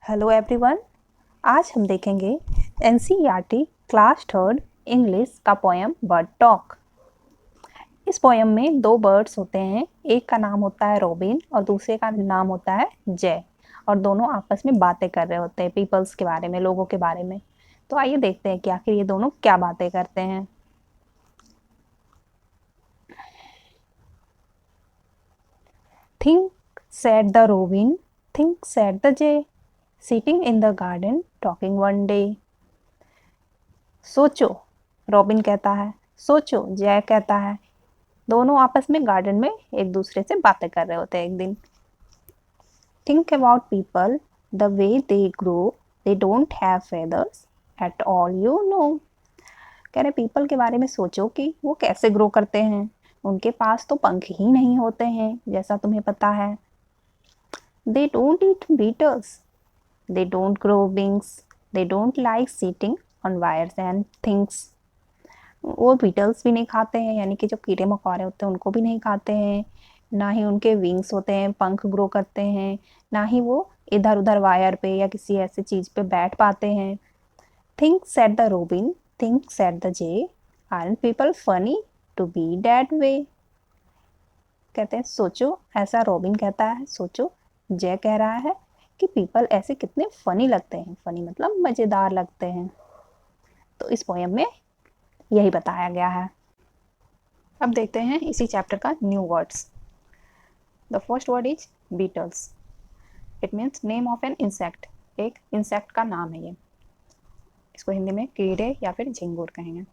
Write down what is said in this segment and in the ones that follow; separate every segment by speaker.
Speaker 1: Hello everyone. आज हम देखेंगे एनसीईआरटी क्लास थर्ड इंग्लिश का पोएम बर्ड टॉक। इस पोएम में दो बर्ड्स होते हैं, एक का नाम होता है रॉबिन और दूसरे का नाम होता है जय, और दोनों आपस में बातें कर रहे होते हैं पीपल्स के बारे में, लोगों के बारे में। तो आइए देखते हैं कि आखिर ये दोनों क्या बातें करते हैं। Think, said the robin, think, said the jay, sitting in the garden talking one day. सोचो, रॉबिन कहता है, सोचो, जय कहता है। दोनों आपस में गार्डन में एक दूसरे से बातें कर रहे होते हैं एक दिन। Think about people, the way they grow, they don't have feathers at all you know. कह रहे पीपल के बारे में सोचो कि वो कैसे ग्रो करते हैं, उनके पास तो पंख ही नहीं होते हैं जैसा तुम्हें पता है। They don't eat beetles, they don't grow wings, they don't like sitting on wires and things. वो बीटल्स भी नहीं खाते हैं, यानी कि जो कीड़े मकोड़े होते हैं उनको भी नहीं खाते हैं, ना ही उनके विंग्स होते हैं, पंख ग्रो करते हैं, ना ही वो इधर उधर वायर पे या किसी ऐसी चीज पे बैठ पाते हैं। Think said the robin, think said the jay, aren't people funny to be that way. कहते हैं सोचो, ऐसा रॉबिन कहता है, सोचो, जय कह रहा है कि पीपल ऐसे कितने फनी लगते हैं, फनी मतलब मजेदार लगते हैं। तो इस पोएम में यही बताया गया है। अब देखते हैं इसी चैप्टर का new words. The first word is beetles. It means name of an insect. एक इंसेक्ट का नाम है ये। इसको हिंदी में कीड़े या फिर झिंगुर कहेंगे।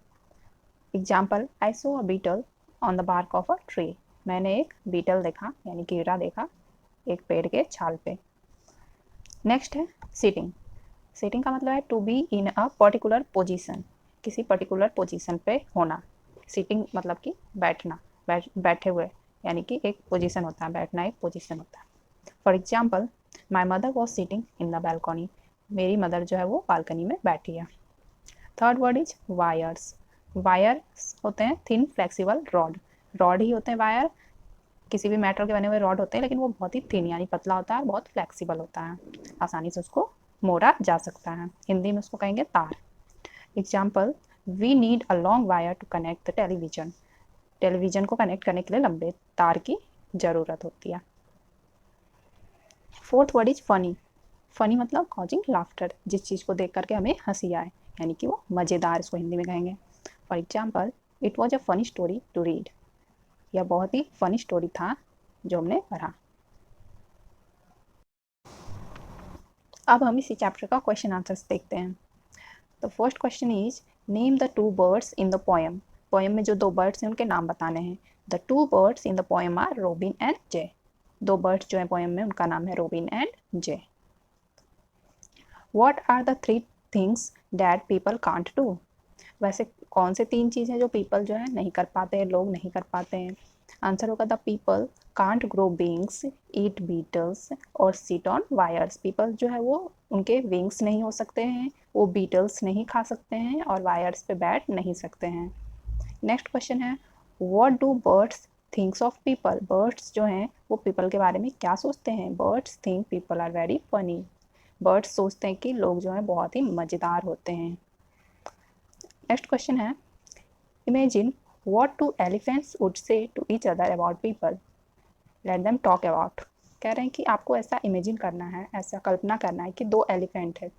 Speaker 1: Example, I saw a beetle on the bark of a tree. मैंने एक बीटल देखा यानी कीड़ा देखा एक पेड़ के छाल पे। नेक्स्ट है सिटिंग। सिटिंग का मतलब है to be in a particular position, किसी पर्टिकुलर पोजीशन पे होना। सिटिंग मतलब कि बैठना, बैठे हुए, यानी कि एक पोजीशन होता है, बैठना एक पोजीशन होता है। For example, my mother was sitting in the balcony. मेरी मदर जो है वो बालकनी में बैठी है। Third word is wires. Wires होते हैं थिन फ्लेक्सिबल रॉड। रॉड ही होते हैं वायर, किसी भी मेटल के बने हुए रॉड होते हैं, लेकिन वो बहुत ही थिन यानी पतला होता है, बहुत फ्लेक्सिबल होता है, आसानी से उसको मोड़ा जा सकता है। हिंदी में उसको कहेंगे तार। Example, we need a long wire to connect the television. Television को कनेक्ट करने के लिए लंबे तार की जरूरत होती है। Fourth word is funny. Funny मतलब कॉजिंग लाफ्टर, जिस चीज़ को देख करके हमें हंसी आए, यानी कि वो मज़ेदार, इसको हिंदी में कहेंगे। For example, it was a funny story to read. यह बहुत ही फनी स्टोरी था जो हमने पढ़ा। अब हम इसी चैप्टर का क्वेश्चन आंसर्स देखते हैं। तो first question is name the two birds in the poem. Poem में जो दो बर्ड्स हैं उनके नाम बताने हैं। The two birds in the poem are robin and jay. दो बर्ड्स जो हैं पोएम में उनका नाम है robin and jay. What are the three things that people can't do. वैसे कौन से तीन चीज़ें जो पीपल जो है नहीं कर पाते हैं, लोग नहीं कर पाते हैं। आंसर होगा the people can't grow wings, eat beetles और सिट ऑन वायर्स। पीपल जो है वो उनके विंग्स नहीं हो सकते हैं, वो बीटल्स नहीं खा सकते हैं और वायर्स पे बैठ नहीं सकते हैं। नेक्स्ट क्वेश्चन है what do birds thinks of people. Birds जो हैं वो पीपल के बारे में क्या सोचते हैं। Birds think people are very funny. Birds सोचते हैं कि लोग जो हैं बहुत ही मज़ेदार होते हैं। नेक्स्ट क्वेश्चन है imagine what two elephants would say to each other about people. Let them talk about. कह रहे हैं कि आपको ऐसा इमेजिन करना है, ऐसा कल्पना करना है कि दो एलिफेंट है,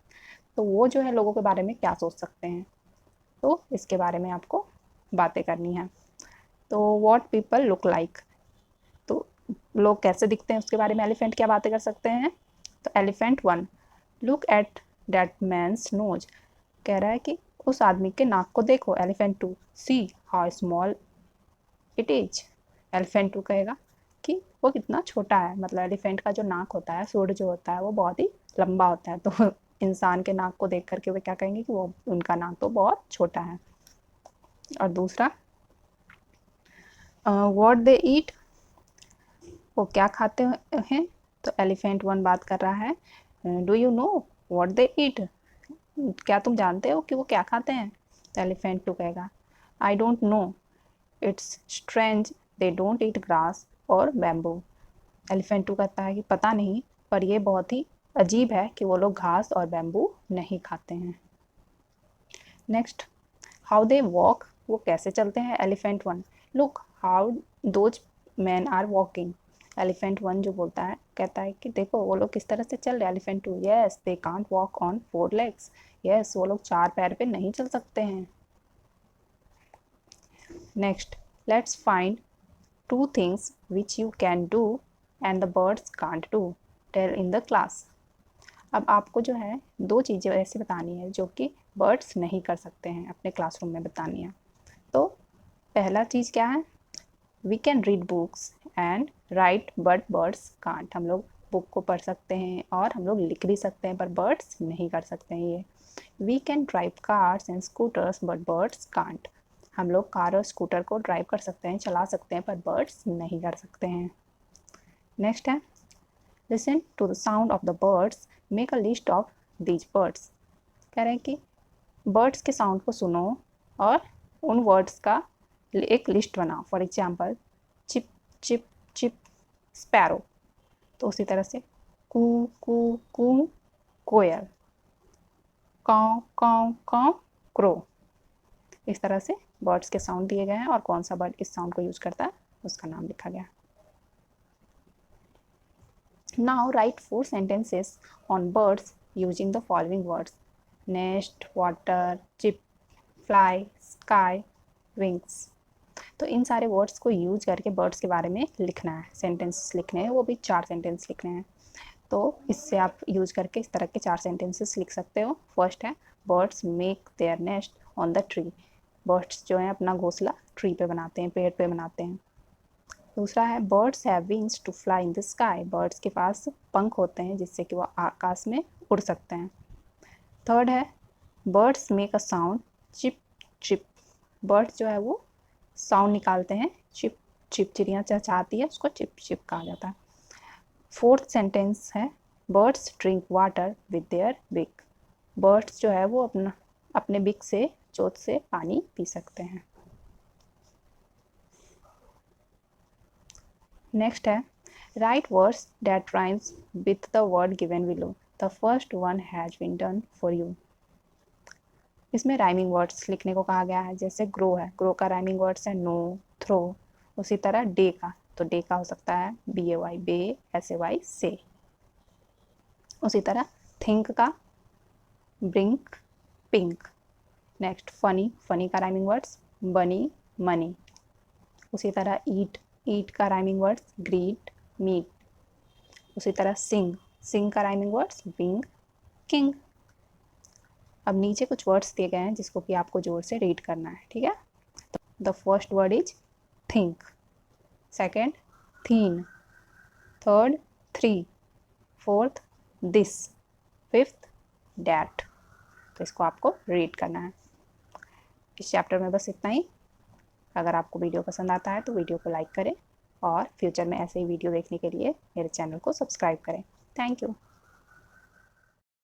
Speaker 1: तो वो जो है लोगों के बारे में क्या सोच सकते हैं, तो इसके बारे में आपको बातें करनी है। तो व्हाट पीपल लुक लाइक, तो लोग कैसे दिखते हैं उसके बारे में एलिफेंट क्या बातें कर सकते हैं। तो elephant one, look at that man's nose. कह रहा है कि उस आदमी के नाक को देखो। Elephant two, see how small it is. Elephant two कहेगा कि वो कितना छोटा है, मतलब एलिफेंट का जो नाक होता है, सूंड जो होता है वो बहुत ही लंबा होता है, तो इंसान के नाक को देख करके वे क्या कहेंगे कि वो उनका नाक तो बहुत छोटा है। और दूसरा व्हाट दे ईट, वो क्या खाते हैं। तो एलिफेंट वन बात कर रहा है do you know what they eat, क्या तुम जानते हो कि वो क्या खाते हैं। तो एलिफेंट टू कहेगा I don't know, it's strange they don't eat grass और बैम्बू। एलिफेंट टू कहता है कि पता नहीं, पर ये बहुत ही अजीब है कि वो लोग घास और बैम्बू नहीं खाते हैं। नेक्स्ट, हाउ दे वॉक, वो कैसे चलते हैं। Elephant one, look how those man are walking. Elephant one जो बोलता है, कहता है कि देखो वो लोग किस तरह से चल रहे हैं। Elephant two, yes they can't walk on 4 legs, yes वो लोग 4 पैर पे नहीं चल सकते हैं। Next, let's find 2 things which you can do and the birds can't do, tell in the class। अब आपको जो है 2 चीज़ें ऐसी बतानी है जो कि बर्ड्स नहीं कर सकते हैं, अपने क्लासरूम में बतानी है। तो पहला चीज़ क्या है, we can read books and write but birds can't. हम लोग बुक को पढ़ सकते हैं और हम लोग लिख भी सकते हैं, पर बर्ड्स नहीं कर सकते हैं ये। We can drive cars and scooters but birds can't. हम लोग कार और स्कूटर को ड्राइव कर सकते हैं, चला सकते हैं, पर बर्ड्स नहीं कर सकते हैं। नेक्स्ट है, listen to the sound of the birds, make a list of these birds. कह रहे हैं कि बर्ड्स के साउंड को सुनो और उन वर्ड्स का एक लिस्ट बनाओ। For example, chip chip chip sparrow, तो उसी तरह से कू कू कू कोयल, काव काव काव क्रो। इस तरह से बर्ड्स के साउंड दिए गए हैं और कौन सा बर्ड इस साउंड को यूज करता है उसका नाम लिखा गया। Now right 4 sentences on birds using the following words: nest, water, chip, fly, sky, wings। तो इन सारे वर्ड्स को यूज करके बर्ड्स के बारे में लिखना है, सेंटेंस लिखने हैं, वो भी 4 सेंटेंस लिखने हैं। तो इससे आप यूज करके इस तरह के 4 सेंटेंसेस लिख सकते हो। फर्स्ट है, birds make their nest on the tree. Birds जो है अपना घोंसला ट्री पे बनाते हैं, पेड़ पे बनाते हैं। दूसरा है, birds have wings to fly in the sky. Birds के पास पंख होते हैं जिससे कि वो आकाश में उड़ सकते हैं। थर्ड है, birds make a sound chip chip. Birds जो है वो साउंड निकालते हैं चिप चिप, चिड़िया चहचहाती है उसको चिप चिप कहा जाता है। फोर्थ सेंटेंस है, birds drink water with their बिक। बर्ड्स जो है वो अपने बिक से, चोंच से पानी पी सकते हैं। नेक्स्ट है, write words that rhymes with the word given below. The first one has been done for you. इसमें राइमिंग वर्ड्स लिखने को कहा गया है। जैसे ग्रो है, ग्रो का राइमिंग वर्ड्स है नो, थ्रो। उसी तरह डे का, तो डे का हो सकता है BAY बे, SAY से। उसी तरह थिंक का brink, pink. Next, funny, funny का राइमिंग वर्ड्स बनी, मनी। उसी तरह ईट, ईट का राइमिंग वर्ड्स ग्रीट, मीट। उसी तरह सिंग, सिंग का राइमिंग वर्ड्स विंग, किंग। अब नीचे कुछ वर्ड्स दिए गए हैं जिसको कि आपको जोर से रीड करना है, ठीक है। The first word is think, second thin, third three, fourth this, fifth that. तो इसको आपको रीड करना है। इस चैप्टर में बस इतना ही। अगर आपको वीडियो पसंद आता है तो वीडियो को लाइक करें और फ्यूचर में ऐसे ही वीडियो देखने के लिए मेरे चैनल को सब्सक्राइब करें। Thank you.